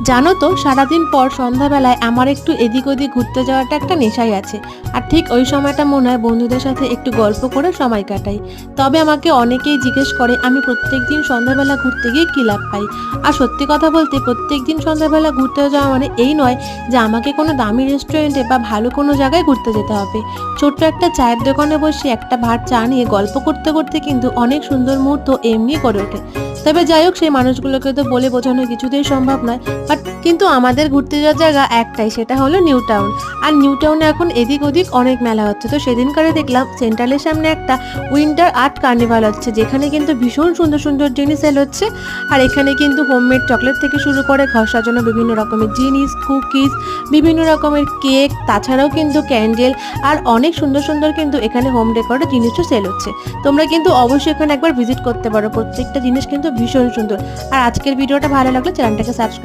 জানো তো, সারাদিন পর সন্ধ্যাবেলায় আমার একটু এদিক ওদিক ঘুরতে যাওয়াটা একটা নেশাই আছে। আর ঠিক ওই সময়টা মনে হয় বন্ধুদের সাথে একটু গল্প করে সময় কাটাই। তবে আমাকে অনেকেই জিজ্ঞেস করে আমি প্রত্যেকদিন সন্ধ্যাবেলা ঘুরতে গিয়ে কী লাভ পাই। আর সত্যি কথা বলতে প্রত্যেকদিন সন্ধ্যাবেলা ঘুরতে যাওয়া মানে এই নয় যে আমাকে কোনো দামি রেস্টুরেন্টে বা ভালো কোনো জায়গায় ঘুরতে যেতে হবে। ছোট্ট একটা চায়ের দোকানে বসে একটা ভাত চা নিয়ে গল্প করতে করতে কিন্তু অনেক সুন্দর মুহূর্ত এমনি করে ওঠে। তবে যাই হোক, সেই মানুষগুলোকে তো বলে বোঝানো কিছুতেই সম্ভব নয়। বাট কিন্তু আমাদের ঘুরতে যাওয়ার জায়গা একটাই, সেটা হলো নিউ টাউন। আর নিউ টাউনে এখন এদিক ওদিক অনেক মেলা হচ্ছে। তো সেদিনকারে দেখলাম সেন্ট্রালের সামনে একটা উইন্টার আর্ট কার্নিভাল হচ্ছে, যেখানে কিন্তু ভীষণ সুন্দর সুন্দর জিনিস সেল হচ্ছে। আর এখানে কিন্তু হোমমেড চকলেট থেকে শুরু করে ঘর সাজানো বিভিন্ন রকমের জিনিস, কুকিজ, বিভিন্ন রকমের কেক, তাছাড়াও কিন্তু ক্যান্ডেল আর অনেক সুন্দর সুন্দর কিন্তু এখানে হোম ডেকোরের জিনিসও সেল হচ্ছে। তোমরা কিন্তু অবশ্যই এখানে একবার ভিজিট করতে পারো, প্রত্যেকটা জিনিস কিন্তু ভীষণ সুন্দর। আর আজকের ভিডিওটা ভালো লাগলে চ্যানেলটাকে সাবস্ক্রাইব